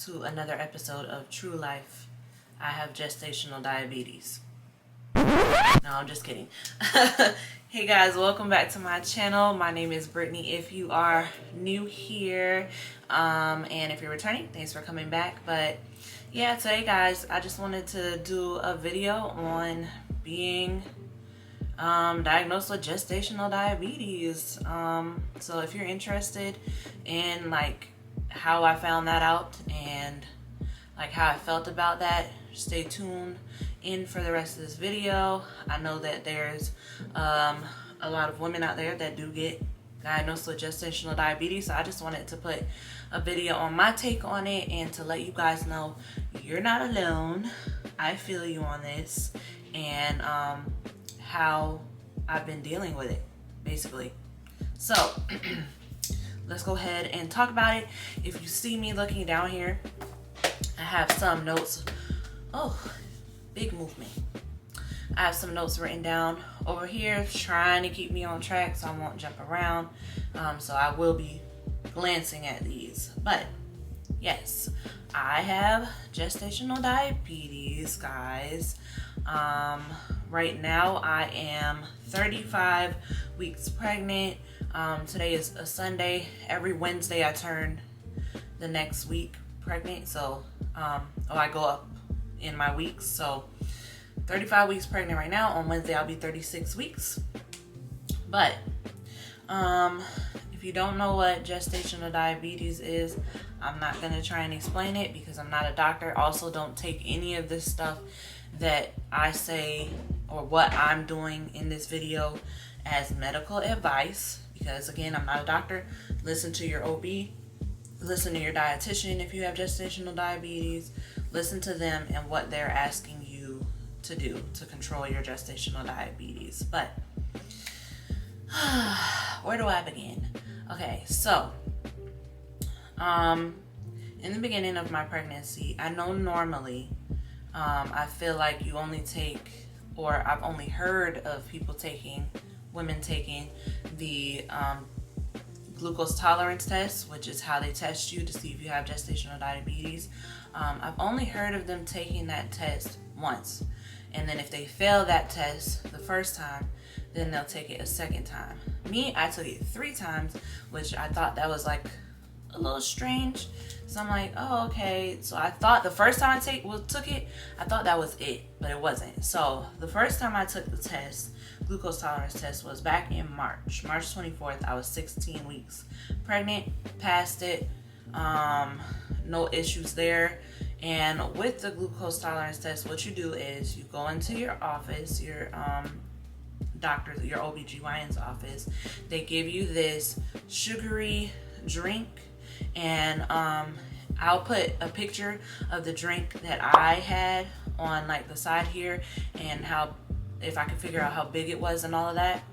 to another episode of True Life. I have gestational diabetes. No, I'm just kidding. Hey guys, welcome back to my channel. My name is Brittany if you are new here, and if you're returning, thanks for coming back. But yeah, today guys, I just wanted to do a video on being diagnosed with gestational diabetes. So if you're interested in like how I found that out and like how I felt about that, stay tuned in for the rest of this video. I know that there's a lot of women out there that do get diagnosed with gestational diabetes, so I just wanted to put a video on my take on it and to let you guys know you're not alone. I feel you on this, and how I've been dealing with it basically. So let's go ahead and talk about it. If you see me looking down here, I have some notes. Oh, big movement. I have some notes written down over here trying to keep me on track so I won't jump around. So I will be glancing at these. But yes, I have gestational diabetes, guys. Right now I am 35 weeks pregnant. Today is a Sunday. Every Wednesday I turn the next week pregnant. So I go up in my weeks. So 35 weeks pregnant right now. On Wednesday I'll be 36 weeks. But if you don't know what gestational diabetes is, I'm not going to try and explain it because I'm not a doctor. Also, don't take any of this stuff that I say or what I'm doing in this video as medical advice, because again, I'm not a doctor. Listen to your OB, listen to your dietitian if you have gestational diabetes. Listen to them and what they're asking you to do to control your gestational diabetes. But where do I begin? Okay, so in the beginning of my pregnancy, I know normally I feel like you only take, or I've only heard of people taking, women taking the glucose tolerance test, which is how they test you to see if you have gestational diabetes. I've only heard of them taking that test once, and then if they fail that test the first time, then they'll take it a second time. Me, I took it 3 times, which I thought that was like a little strange. So I'm like, oh, okay. So I thought the first time I took it, I thought that was it, but it wasn't. So the first time I took the test, glucose tolerance test, was back in March 24th. I was 16 weeks pregnant, passed it, no issues there. And with the glucose tolerance test, what you do is you go into your office, your doctor, your OBGYN's office. They give you this sugary drink, and I'll put a picture of the drink that I had on like the side here, and how, if I can figure out how big it was and all of that.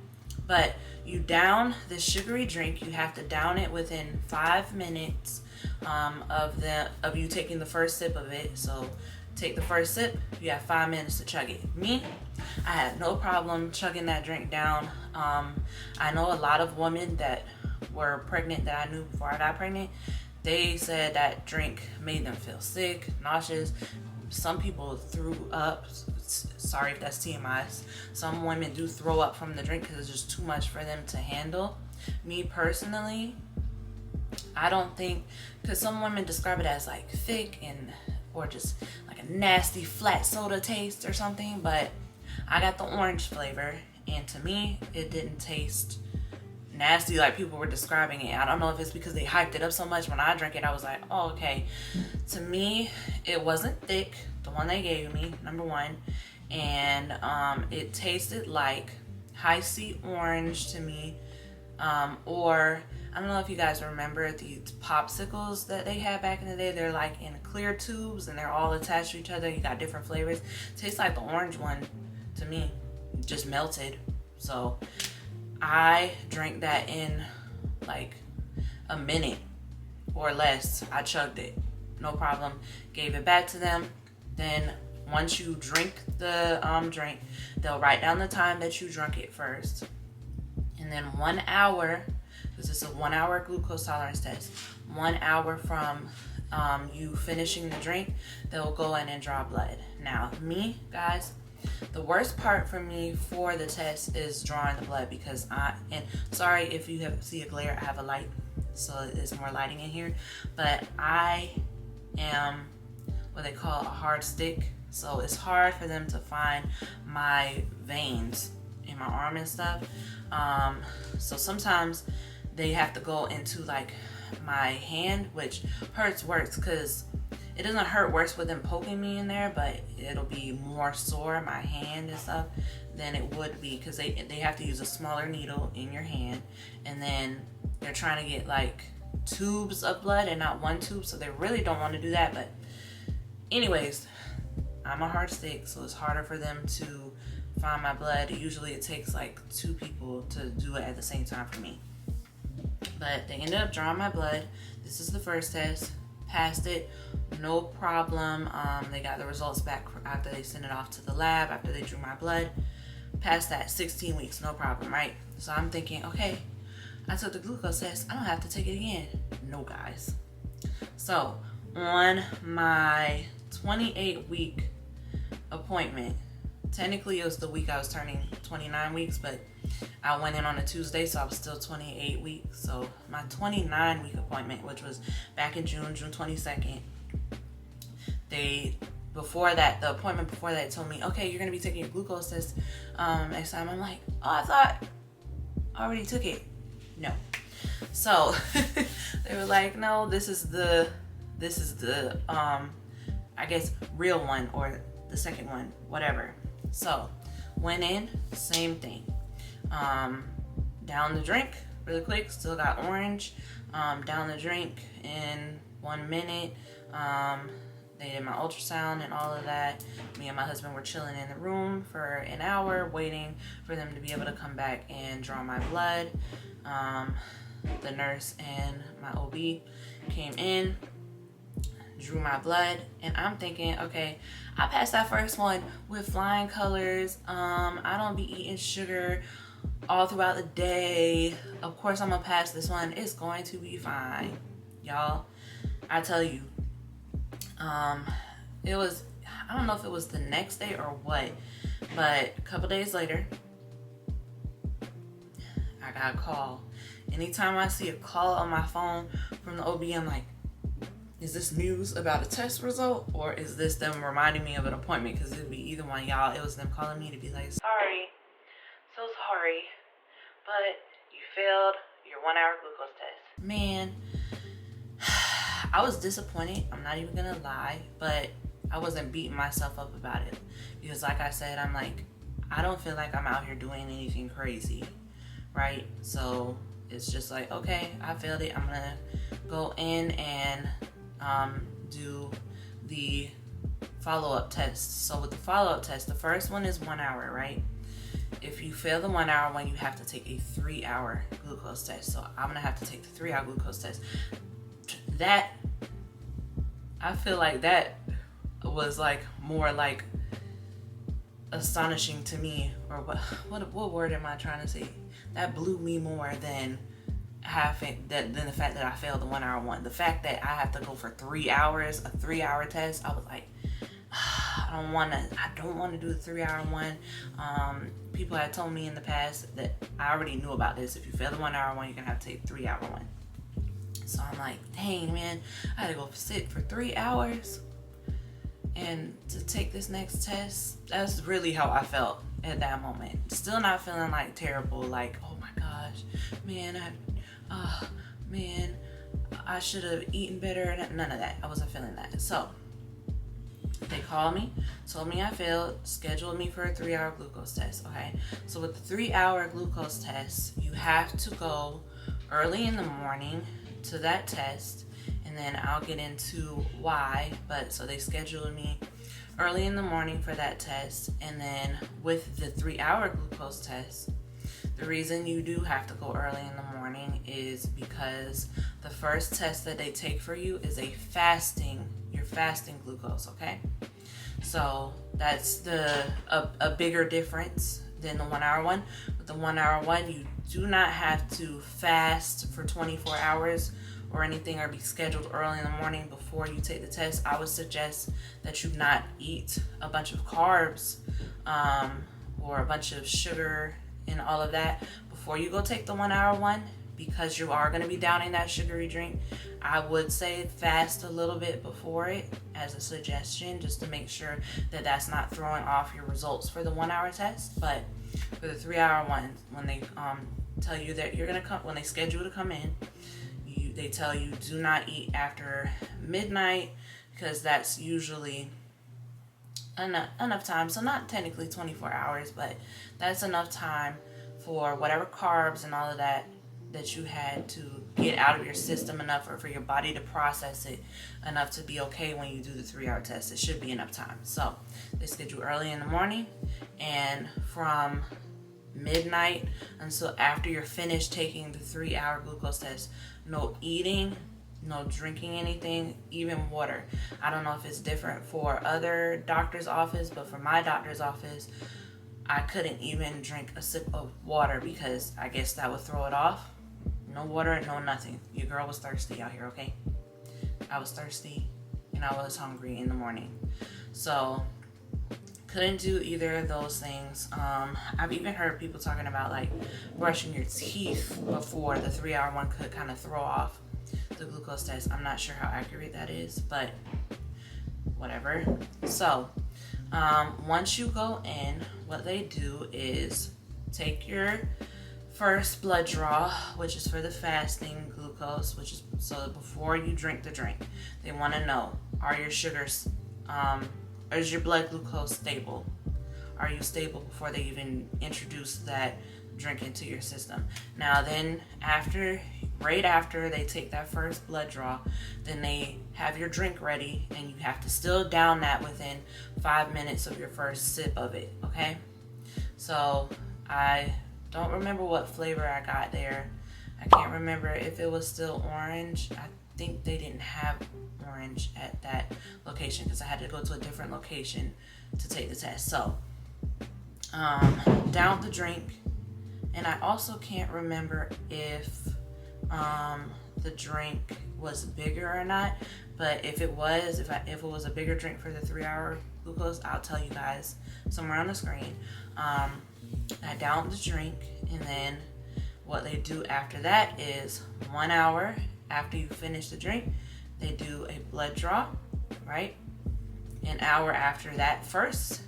But you down this sugary drink, you have to down it within 5 minutes of you taking the first sip of it. So take the first sip, you have 5 minutes to chug it. Me, I had no problem chugging that drink down. I know a lot of women that were pregnant that I knew before I got pregnant, they said that drink made them feel sick, nauseous. Some people threw up. Sorry if that's TMI. Some women do throw up from the drink because it's just too much for them to handle. Me personally, I don't think, because some women describe it as like thick and or just like a nasty flat soda taste or something, but I got the orange flavor, and to me it didn't taste nasty like people were describing it. I don't know if it's because they hyped it up so much. When I drank it, I was like, oh, okay. To me, it wasn't thick, the one they gave me, number one, and it tasted like high C orange to me, or I don't know if you guys remember the popsicles that they had back in the day. They're like in clear tubes and they're all attached to each other. You got different flavors. Tastes like the orange one to me, just melted. So I drank that in like a minute or less. I chugged it, no problem. Gave it back to them. Then once you drink the drink, they'll write down the time that you drank it first, and then 1 hour, because it's a 1 hour glucose tolerance test, 1 hour from you finishing the drink, they'll go in and draw blood. Now, me, guys, the worst part for me for the test is drawing the blood, because sorry if you see a glare, I have a light, so there's more lighting in here, but I am what they call a hard stick, so it's hard for them to find my veins in my arm and stuff. So sometimes they have to go into like my hand, which hurts worse, because it doesn't hurt worse with them poking me in there, but it'll be more sore, my hand and stuff, than it would be, because they have to use a smaller needle in your hand, and then they're trying to get like tubes of blood and not one tube, so they really don't want to do that. But anyways, I'm a hard stick, so it's harder for them to find my blood. Usually it takes like 2 people to do it at the same time for me. But they ended up drawing my blood. This is the first test. Passed it, no problem. They got the results back after they sent it off to the lab, after they drew my blood. Passed that, 16 weeks, no problem, right? So I'm thinking, okay, I took the glucose test, I don't have to take it again. No, guys. So on my 28-week appointment, technically it was the week I was turning 29 weeks, but I went in on a Tuesday, so I was still 28 weeks. So my 29-week appointment, which was back in June 22nd, the appointment before that told me, okay, you're going to be taking your glucose test next time. I'm like, oh, I thought I already took it. No. So they were like, no, this is the I guess real one, or the second one, whatever. So went in, same thing. Down the drink really quick, still got orange. Down the drink in 1 minute. They did my ultrasound and all of that. Me and my husband were chilling in the room for an hour, waiting for them to be able to come back and draw my blood. The nurse and my OB came in, drew my blood, and I'm thinking, okay, I passed that first one with flying colors. I don't be eating sugar all throughout the day. Of course I'm gonna pass this one. It's going to be fine, y'all. I tell you, it was, I don't know if it was the next day or what, but a couple days later, I got a call. Anytime I see a call on my phone from the OB, I'm like, is this news about a test result, or is this them reminding me of an appointment? Because it would be either one, y'all. It was them calling me to be like, sorry, so sorry, but you failed your 1-hour glucose test. Man, I was disappointed. I'm not even gonna lie, but I wasn't beating myself up about it, because like I said, I'm like, I don't feel like I'm out here doing anything crazy, right? So it's just like, okay, I failed it. I'm gonna go in and do the follow-up test. So with the follow-up test, the first one is 1 hour, right? If you fail the 1 hour one, you have to take a 3-hour glucose test. So I'm gonna have to take the 3-hour glucose test. That, I feel like that was like more like astonishing to me, or what word am I trying to say? That blew me more than than the fact that I failed the 1-hour one. The fact that I have to go for 3 hours, a 3-hour test, I was like, I don't want to do the 3-hour one. People had told me in the past that I already knew about this. If you fail the 1-hour one, you're gonna have to take the 3-hour one. So I'm like, dang, man, I had to go sit for 3 hours and to take this next test. That's really how I felt at that moment. Still not feeling like terrible, like, oh my gosh, man, I should have eaten better. None of that. I wasn't feeling that. So they called me, told me I failed, scheduled me for a 3-hour glucose test. Okay, so with the 3-hour glucose test, you have to go early in the morning to that test, and then I'll get into why. But so they scheduled me early in the morning for that test, and then with the 3-hour glucose test, the reason you do have to go early in the morning is because the first test that they take for you is your fasting glucose, okay? So that's a bigger difference than the 1-hour one. With the 1-hour one, you do not have to fast for 24 hours or anything, or be scheduled early in the morning before you take the test, I would suggest that you not eat a bunch of carbs or a bunch of sugar and all of that before you go take the 1 hour one, because you are going to be downing that sugary drink. I would say fast a little bit before it as a suggestion, just to make sure that that's not throwing off your results for the 1 hour test. But for the 3 hour one, when they tell you that you're going to come, when they schedule to come in, they tell you do not eat after midnight, because that's usually enough time. So not technically 24 hours, but that's enough time for whatever carbs and all of that you had to get out of your system enough, or for your body to process it enough to be okay when you do the 3 hour test. It should be enough time. So they schedule early in the morning, and from midnight until after you're finished taking the 3 hour glucose test, no eating, no drinking anything, even water. I don't know if it's different for other doctor's office, but for my doctor's office, I couldn't even drink a sip of water, because I guess that would throw it off. No water, no nothing. Your girl was thirsty out here, okay? I was thirsty and I was hungry in the morning. So couldn't do either of those things. I've even heard people talking about like brushing your teeth before the 3 hour one could kind of throw off the glucose test. I'm not sure how accurate that is, but whatever. So once you go in, what they do is take your first blood draw, which is for the fasting glucose, which is so before you drink the drink. They want to know, are your sugars, is your blood glucose stable? Are you stable before they even introduce that drink into your system? Now then, right after they take that first blood draw, then they have your drink ready, and you have to still down that within 5 minutes of your first sip of it, okay? So I don't remember what flavor I got there. I can't remember if it was still orange. I think they didn't have orange at that location, because I had to go to a different location to take the test. So down the drink, and I also can't remember if the drink was bigger or not, but if it was, if it was a bigger drink for the 3 hour glucose, I'll tell you guys somewhere on the screen. I downed the drink, and then what they do after that is 1 hour after you finish the drink, they do a blood draw, right? An hour after that first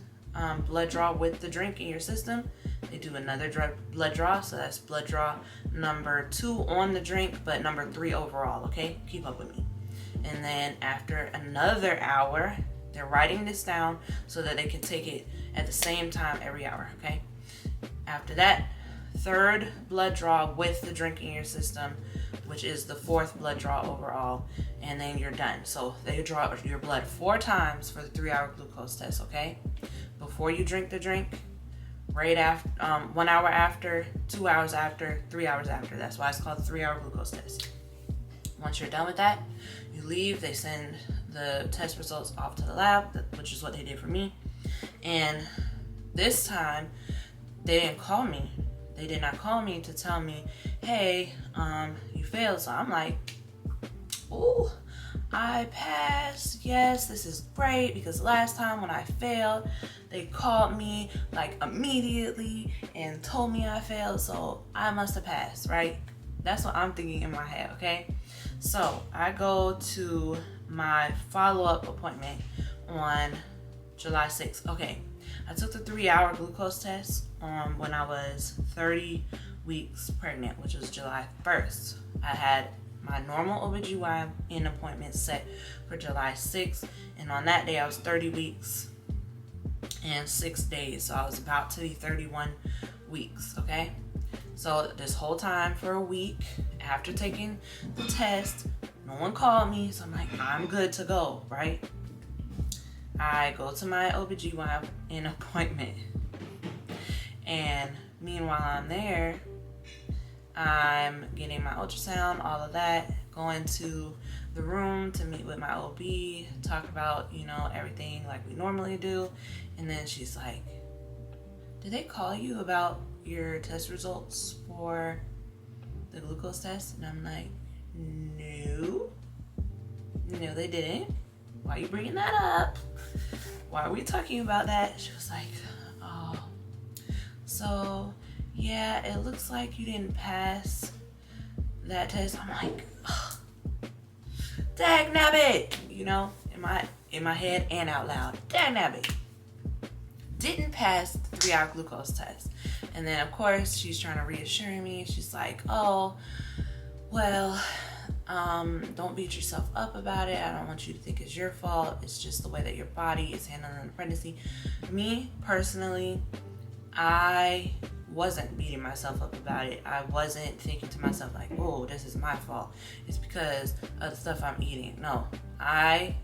blood draw with the drink in your system, they do another blood draw. So that's blood draw number 2 on the drink, but number 3 overall, okay? Keep up with me. And then after another hour, they're writing this down so that they can take it at the same time every hour, okay? After that, 3rd blood draw with the drink in your system, which is the 4th blood draw overall, and then you're done. So they draw your blood 4 times for the 3 hour glucose test, okay? Before you drink the drink, right after, 1 hour after, 2 hours after, 3 hours after. That's why it's called the 3 hour glucose test. Once you're done with that, you leave. They send the test results off to the lab, which is what they did for me. And this time, they didn't call me. They did not call me to tell me, hey, you failed. So I'm like, ooh, I passed. Yes, this is great, because last time when I failed, they called me like immediately and told me I failed. So I must have passed, right? That's what I'm thinking in my head, okay? So I go to my follow-up appointment on July 6th. Okay, I took the 3 hour glucose test when I was 30 weeks pregnant, which was July 1st. I had my normal OBGYN appointment set for July 6th, and on that day I was 30 weeks and 6 days, so I was about to be 31 weeks, okay? So this whole time, for a week after taking the test, no one called me, so I'm like, I'm good to go, right? I go to my OBGYN appointment, and meanwhile I'm there, I'm getting my ultrasound, all of that, going to the room to meet with my OB, talk about, everything like we normally do. And then she's like, did they call you about your test results for the glucose test? And I'm like, no, they didn't. Why are you bringing that up? Why are we talking about that? She was like, oh, so yeah, it looks like you didn't pass that test. I'm like, oh, dag nabbit, in my head and out loud, dag nabbit. Didn't pass the 3-hour glucose test. And then of course she's trying to reassure me. She's like, oh, well, don't beat yourself up about it. I don't want you to think it's your fault. It's just the way that your body is handling the pregnancy. Me personally, I wasn't beating myself up about it. I wasn't thinking to myself like, oh, this is my fault. It's because of the stuff I'm eating. No, I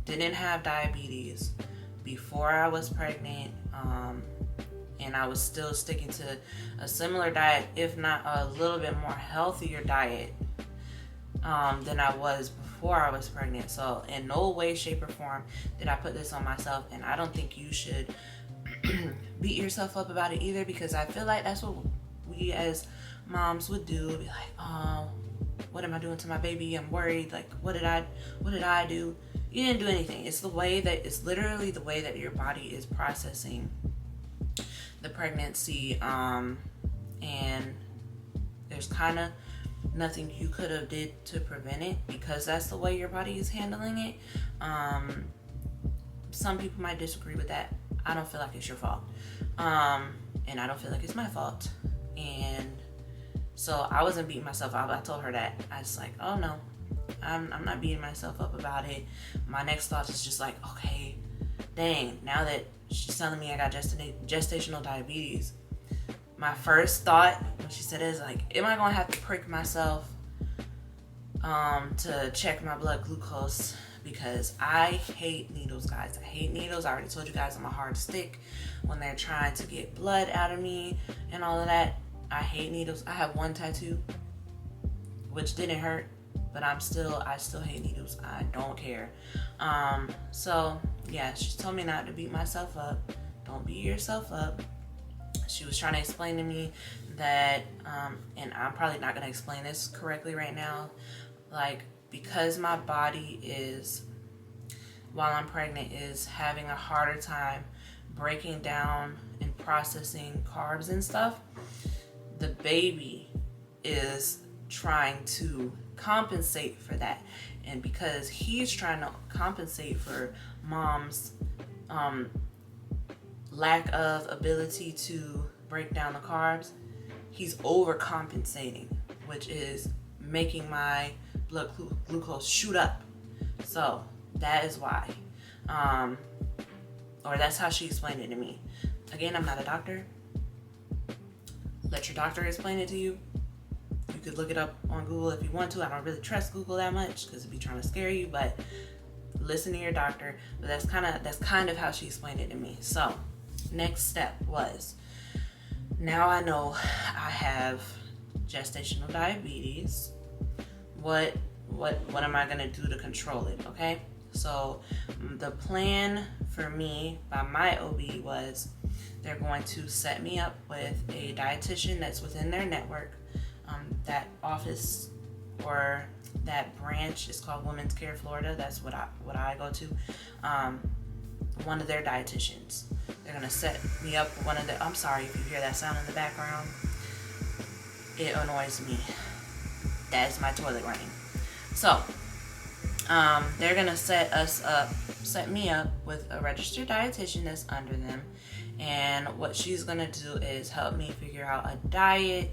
didn't have diabetes before I was pregnant. And I was still sticking to a similar diet, if not a little bit more healthier diet than I was before I was pregnant. So in no way, shape, or form did I put this on myself. And I don't think you should beat yourself up about it either, because I feel like that's what we as moms would do. Be like, oh, what am I doing to my baby? I'm worried. Like, what did I do? You didn't do anything. It's literally the way that your body is processing the pregnancy, and there's kind of nothing you could have did to prevent it, because that's the way your body is handling it. Some people might disagree with that. I don't feel like it's your fault, and I don't feel like it's my fault. And so I wasn't beating myself up. I told her that. I was like, oh no, I'm not beating myself up about it. My next thought is just like, okay, dang, now that she's telling me I got gestational diabetes, my first thought when she said it is like, am I gonna have to prick myself to check my blood glucose? Because I hate needles, guys. I hate needles. I already told you guys I'm a hard stick when they're trying to get blood out of me and all of that. I hate needles. I have one tattoo, which didn't hurt, but I still hate needles. I don't care. So yeah, she told me not to beat myself up. Don't beat yourself up. She was trying to explain to me that, and I'm probably not going to explain this correctly right now, like, because my body is, while I'm pregnant, is having a harder time breaking down and processing carbs and stuff, the baby is trying to compensate for that. And because he's trying to compensate for mom's lack of ability to break down the carbs, he's overcompensating, which is making my blood glucose shoot up. So that is why, or that's how she explained it to me. Again, I'm not a doctor. Let your doctor explain it to you. You could look it up on Google if you want to. I don't really trust Google that much because it'd be trying to scare you, but listen to your doctor. But that's kind of how she explained it to me. So next step was, now I know I have gestational diabetes. What am I gonna do to control it? Okay, so the plan for me by my OB was, they're going to set me up with a dietitian that's within their network. That office or that branch is called Women's Care Florida. That's what I go to. One of their dietitians. They're gonna set me up with one of the. I'm sorry if you hear that sound in the background. It annoys me. That is my toilet running. So they're gonna set me up with a registered dietitian that's under them, and what she's gonna do is help me figure out a diet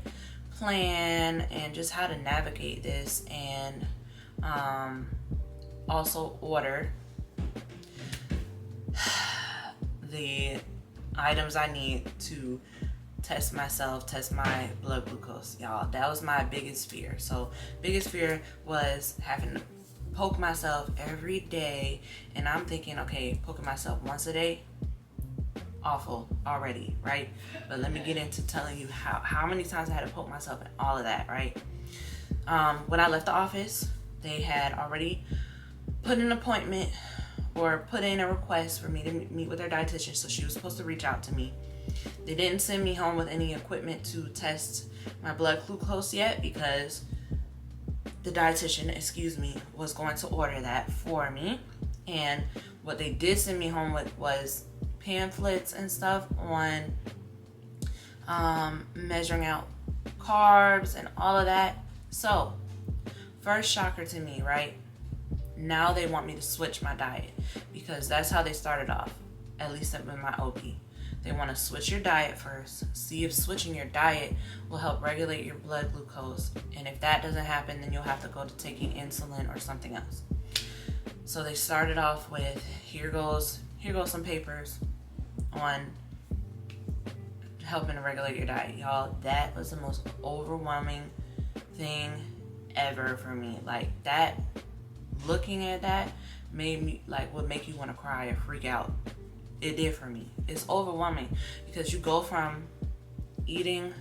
plan and just how to navigate this, and also order the items I need to test myself, test my blood glucose. Y'all, that was my biggest fear. So biggest fear was having to poke myself every day, and I'm thinking, okay, poking myself once a day, awful already, right? But let me get into telling you how many times I had to poke myself and all of that, right? When I left the office, they had already put an appointment or put in a request for me to meet with their dietitian, so she was supposed to reach out to me. They didn't send me home with any equipment to test my blood glucose yet, because the dietitian, excuse me, was going to order that for me. And what they did send me home with was pamphlets and stuff on measuring out carbs and all of that. So, first shocker to me, right? Now they want me to switch my diet because that's how they started off, at least in my OP. They want to switch your diet first, see if switching your diet will help regulate your blood glucose. And if that doesn't happen, then you'll have to go to taking insulin or something else. So they started off with, here goes some papers on helping to regulate your diet. Y'all, that was the most overwhelming thing ever for me. Like, that, looking at that made me, like, would make you want to cry or freak out. It did for me. It's overwhelming because you go from eating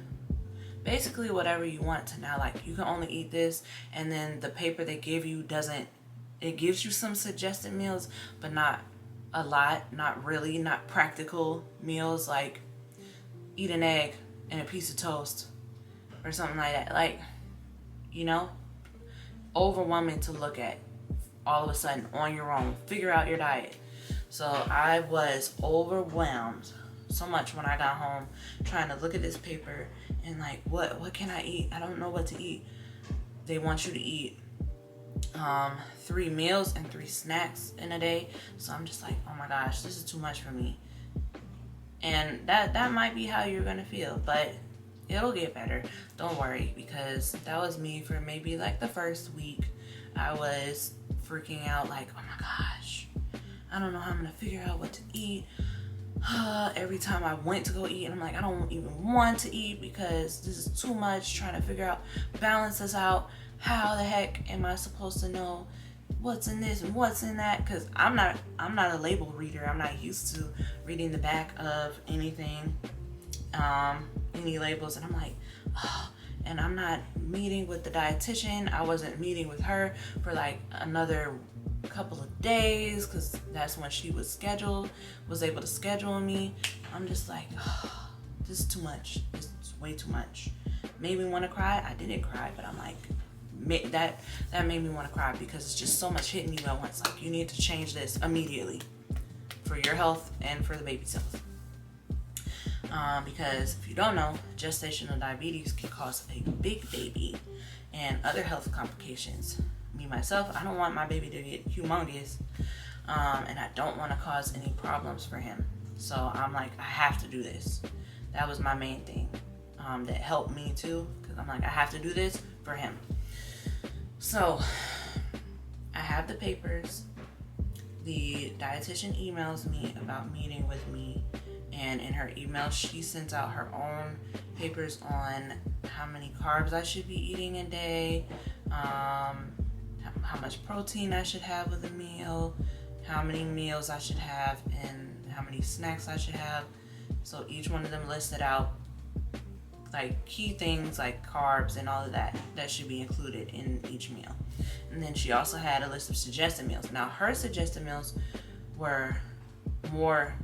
basically whatever you want to now, like, you can only eat this, and then the paper they give you it gives you some suggested meals, but not a lot, not really, not practical meals, like eat an egg and a piece of toast or something like that. Like, you know, overwhelming to look at all of a sudden on your own. Figure out your diet. So I was overwhelmed so much when I got home trying to look at this paper and like, what can I eat? I don't know what to eat. They want you to eat 3 meals and 3 snacks in a day. So I'm just like, oh my gosh, this is too much for me. And that might be how you're gonna feel, but it'll get better. Don't worry, because that was me for maybe like the first week. I was freaking out like, oh my gosh, I don't know how I'm gonna figure out what to eat. Every time I went to go eat, and I'm like, I don't even want to eat because this is too much, trying to figure out, balance this out. How the heck am I supposed to know what's in this and what's in that? Because I'm not a label reader. I'm not used to reading the back of anything, any labels, and I'm like, oh. And I'm not meeting with the dietitian. I wasn't meeting with her for like another couple of days because that's when she was able to schedule me. I'm just like, oh, this is too much. This is way too much. Made me want to cry. I didn't cry, but I'm like, that made me want to cry because it's just so much hitting you at once. Like, you need to change this immediately for your health and for the baby's health. Because if you don't know, gestational diabetes can cause a big baby and other health complications. Me, myself, I don't want my baby to get humongous, and I don't want to cause any problems for him. So I'm like, I have to do this. That was my main thing that helped me too, because I'm like, I have to do this for him. So I have the papers. The dietitian emails me about meeting with me, and in her email she sent out her own papers on how many carbs I should be eating a day, how much protein I should have with a meal, how many meals I should have, and how many snacks I should have. So each one of them listed out like key things like carbs and all of that should be included in each meal. And then she also had a list of suggested meals. Now her suggested meals were more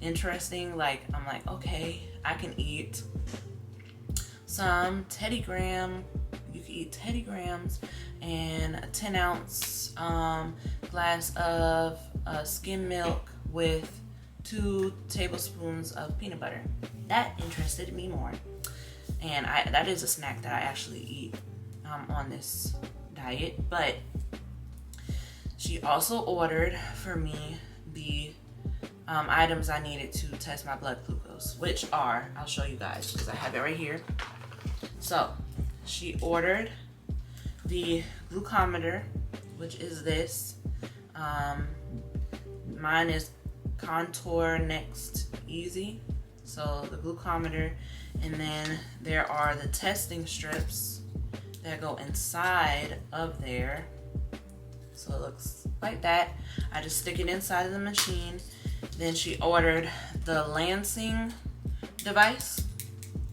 interesting. Like, I'm like, okay, I can eat some Teddy Graham. You can eat Teddy Grahams and a 10-ounce glass of skim milk with 2 tablespoons of peanut butter. That interested me more. And that is a snack that I actually eat on this diet. But she also ordered for me the items I needed to test my blood glucose, which are, I'll show you guys because I have it right here. So she ordered the glucometer, which is this. Mine is Contour Next Easy. So the glucometer, and then there are the testing strips that go inside of there. So it looks like that. I just stick it inside of the machine. Then she ordered the lancing device,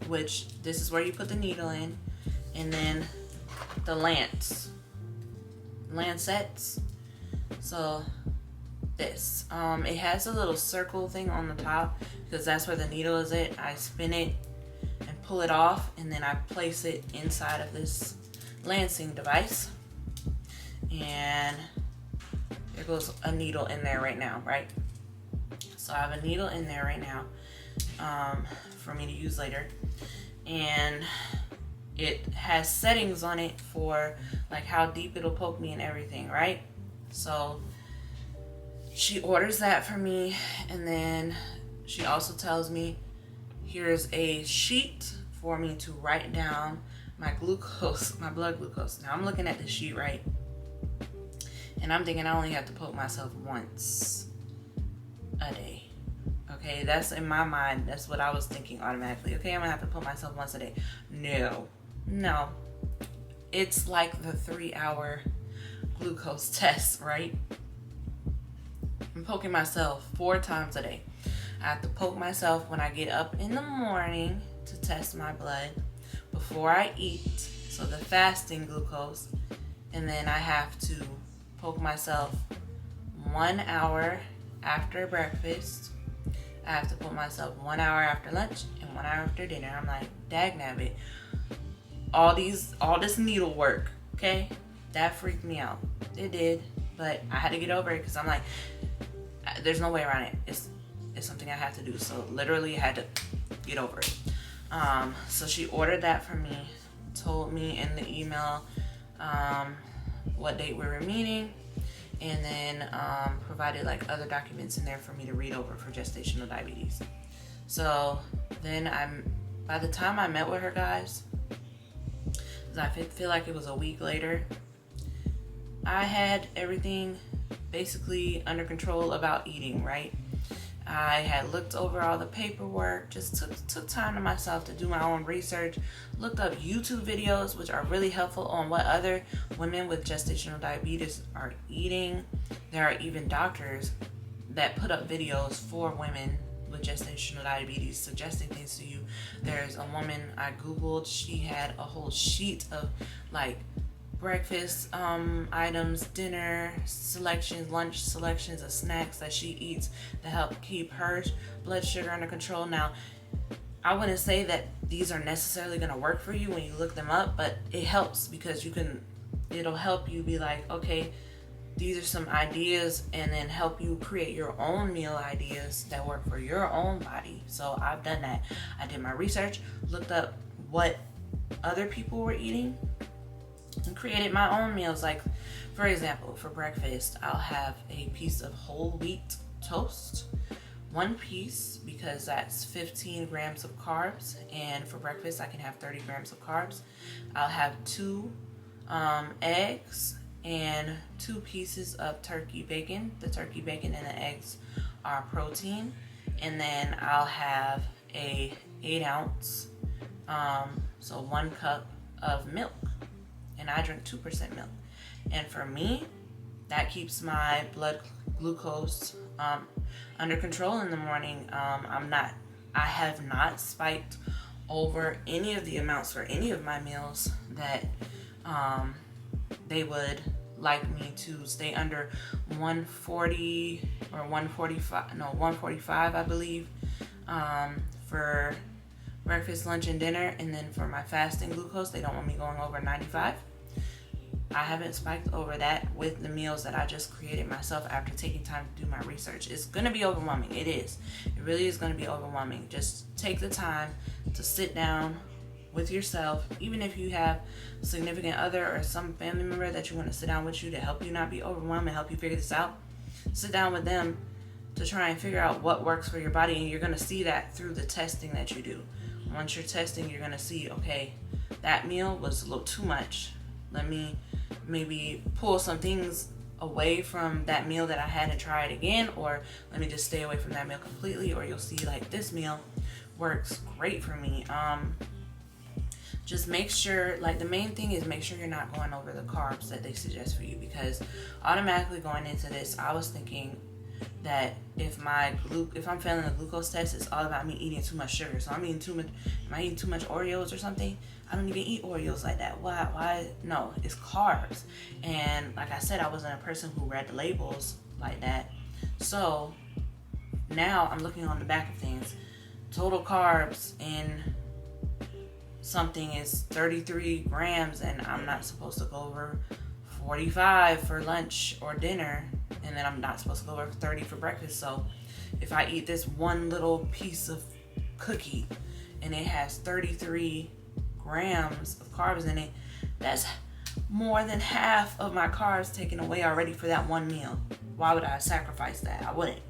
which this is where you put the needle in, and then the lancets. So this, it has a little circle thing on the top because that's where the needle is at. I spin it and pull it off, and then I place it inside of this lancing device. and there goes a needle in there right now, right? So I have a needle in there right now for me to use later, and it has settings on it for like how deep it'll poke me and everything, right? So she orders that for me, and then she also tells me here's a sheet for me to write down my glucose, my blood glucose. Now I'm looking at the sheet, right? And I'm thinking I only have to poke myself once a day. Okay, that's in my mind. That's what I was thinking automatically. Okay, I'm gonna have to poke myself once a day. No. It's like the 3-hour glucose test, right? I'm poking myself 4 times a day. I have to poke myself when I get up in the morning to test my blood, before I eat, so the fasting glucose, and then I have to poke myself 1 hour after breakfast. I have to poke myself 1 hour after lunch and 1 hour after dinner. I'm like, dagnabbit. All this needle work, okay? That freaked me out. It did, but I had to get over it because I'm like, there's no way around it. It's something I have to do. So literally I had to get over it. So she ordered that for me, told me in the email what date we were meeting, and then provided like other documents in there for me to read over for gestational diabetes. So then by the time I met with her, guys, I feel like it was a week later, I had everything basically under control about eating, right? I had looked over all the paperwork, just took time to myself to do my own research, looked up YouTube videos, which are really helpful on what other women with gestational diabetes are eating. There are even doctors that put up videos for women with gestational diabetes, suggesting things to you. There's a woman I Googled, she had a whole sheet of like breakfast items, dinner selections, lunch selections of snacks that she eats to help keep her blood sugar under control. Now, I wouldn't say that these are necessarily going to work for you when you look them up, but it helps because it'll help you be like, okay, these are some ideas, and then help you create your own meal ideas that work for your own body. So I've done that. I did my research, looked up what other people were eating, and created my own meals. Like, for example, for breakfast, I'll have a piece of whole wheat toast, 1 piece, because that's 15 grams of carbs, and for breakfast I can have 30 grams of carbs. I'll have 2 eggs and 2 pieces of turkey bacon. The turkey bacon and the eggs are protein. And then I'll have a 8-ounce, so 1 cup of milk. And I drink 2% milk. And for me, that keeps my blood glucose under control in the morning. I have not spiked over any of the amounts for any of my meals that they would like me to stay under 140 or 145, I believe, for breakfast, lunch, and dinner. And then for my fasting glucose, they don't want me going over 95. I haven't spiked over that with the meals that I just created myself after taking time to do my research. It's going to be overwhelming. It is. It really is going to be overwhelming. Just take the time to sit down with yourself, even if you have a significant other or some family member that you want to sit down with you to help you not be overwhelmed and help you figure this out. Sit down with them to try and figure out what works for your body, and you're going to see that through the testing that you do. Once you're testing, you're going to see, okay, that meal was a little too much. Let me maybe pull some things away from that meal that I had and try it again, or let me just stay away from that meal completely. Or you'll see like this meal works great for me. Just make sure, like, the main thing is make sure you're not going over the carbs that they suggest for you, because automatically going into this, I was thinking that if I'm failing the glucose test, it's all about me eating too much sugar. So I'm eating too much. Am I eating too much Oreos or something? I don't even eat Oreos like that. Why? No, it's carbs. And like I said, I wasn't a person who read the labels like that. So now I'm looking on the back of things. Total carbs in something is 33 grams, and I'm not supposed to go over 45 for lunch or dinner, and then I'm not supposed to go over 30 for breakfast. So if I eat this one little piece of cookie and it has 33 grams of carbs in it, that's more than half of my carbs taken away already for that one meal. Why would I sacrifice that? I wouldn't.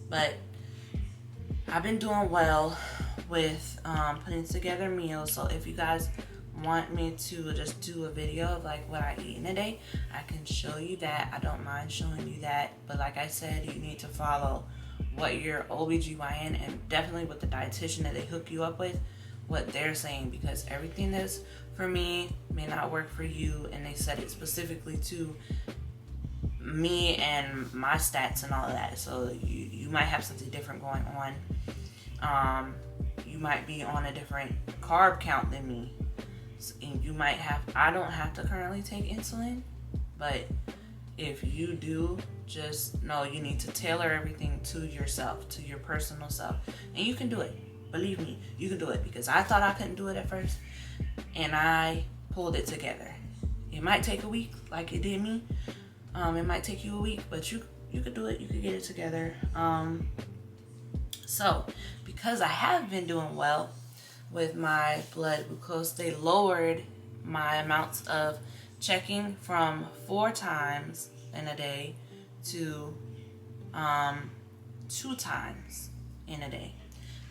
But I've been doing well with putting together meals. So if you guys want me to just do a video of like what I eat in a day, I can show you that. I don't mind showing you that. But like I said, you need to follow what your OBGYN and definitely with the dietitian that they hook you up with, what they're saying, because everything that's for me may not work for you, and they said it specifically to me and my stats and all of that. So you might have something different going on. You might be on a different carb count than me, and you might have, I don't have to currently take insulin, but if you do, just know you need to tailor everything to yourself, to your personal self, and you can do it. Believe me, you can do it, because I thought I couldn't do it at first, and I pulled it together. It might take a week, like it did me. It might take you a week, but you could do it. You could get it together. So, because I have been doing well with my blood glucose, they lowered my amounts of checking from 4 times in a day to 2 times in a day.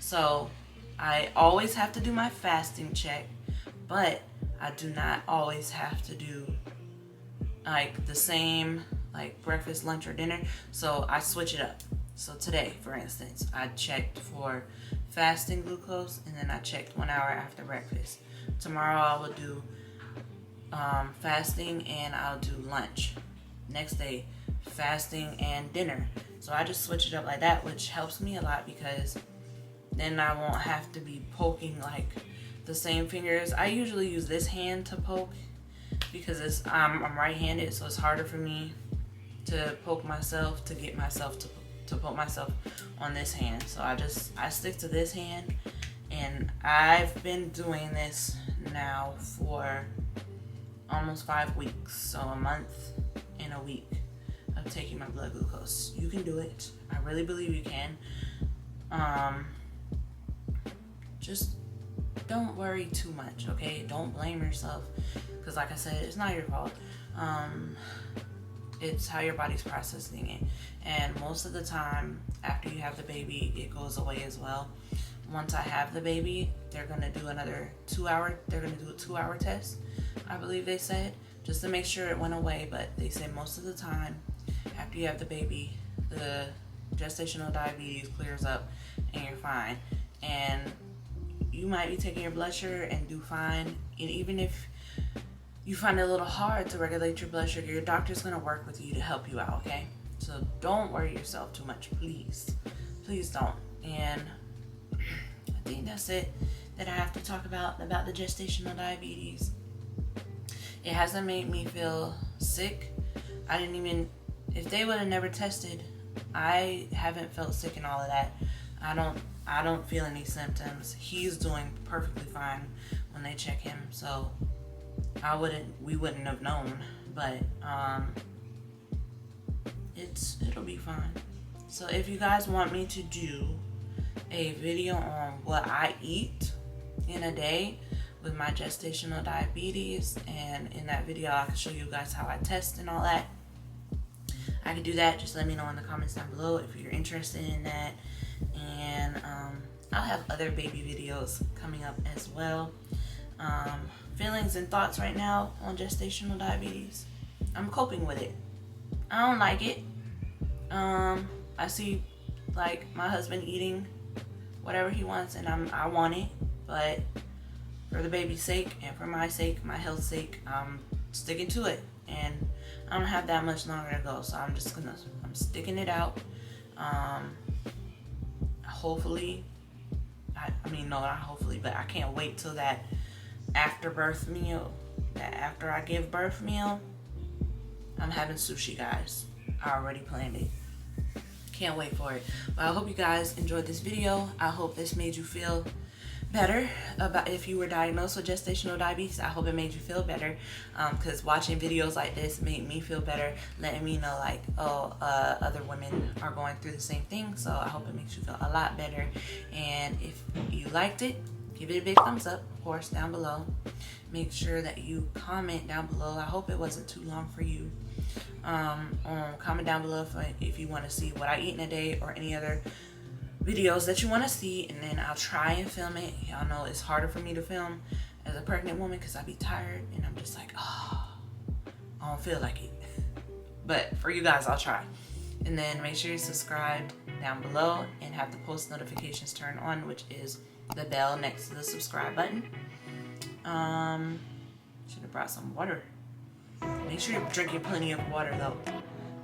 So I always have to do my fasting check, but I do not always have to do like the same like breakfast, lunch, or dinner. So I switch it up. So today, for instance, I checked for fasting glucose, and then I checked 1 hour after breakfast. Tomorrow I will do fasting, and I'll do lunch. Next day, fasting and dinner. So I just switch it up like that, which helps me a lot, because then I won't have to be poking like the same fingers. I usually use this hand to poke because I'm right-handed, so it's harder for me to poke myself, to get myself to poke myself on this hand. So I stick to this hand, and I've been doing this now for almost 5 weeks, so a month and a week of taking my blood glucose. You can do it. I really believe you can. Just don't worry too much, okay? Don't blame yourself, because like I said, it's not your fault. It's how your body's processing it, and most of the time after you have the baby, it goes away as well. Once I have the baby, they're gonna do another 2 hour. They're gonna do a 2 hour test, I believe they said, just to make sure it went away. But they say most of the time after you have the baby, the gestational diabetes clears up and you're fine. And you might be taking your blood sugar and do fine. And even if you find it a little hard to regulate your blood sugar, your doctor's going to work with you to help you out, okay? So don't worry yourself too much, please. Please don't. And I think that's it that I have to talk about the gestational diabetes. It hasn't made me feel sick. I didn't even, if they would have never tested, I haven't felt sick and all of that. I don't feel any symptoms. He's doing perfectly fine when they check him. So we wouldn't have known, but it'll be fine. So if you guys want me to do a video on what I eat in a day with my gestational diabetes, and in that video I can show you guys how I test and all that, I can do that. Just let me know in the comments down below if you're interested in that. And I'll have other baby videos coming up as well. Feelings and thoughts right now on gestational diabetes. I'm coping with it. I don't like it. I see like my husband eating whatever he wants, and I want it, but for the baby's sake and for my sake, my health's sake, I'm sticking to it. And I don't have that much longer to go, so I'm sticking it out. Hopefully, not hopefully, but I can't wait till that after birth meal, that after I give birth meal. I'm having sushi, guys. I already planned it. Can't wait for it. But I hope you guys enjoyed this video. I hope this made you feel better about if you were diagnosed with gestational diabetes. I hope it made you feel better, because watching videos like this made me feel better, letting me know like, oh, other women are going through the same thing. So I hope it makes you feel a lot better. And if you liked it, give it a big thumbs up, of course, down below. Make sure that you comment down below. I hope it wasn't too long for you. Comment down below if you want to see what I eat in a day or any other videos that you want to see, and then I'll try and film it. Y'all know it's harder for me to film as a pregnant woman because I be tired and I'm just like, oh, I don't feel like it. But for you guys, I'll try. And then make sure you subscribe down below and have the post notifications turned on, which is the bell next to the subscribe button. Should have brought some water. Make sure you're drinking plenty of water though,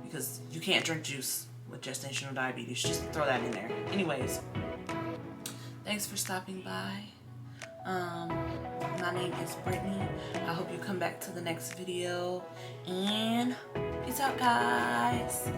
because you can't drink juice with gestational diabetes. Just throw that in there. Anyways, thanks for stopping by. My name is Brittany. I hope you come back to the next video, and peace out, guys.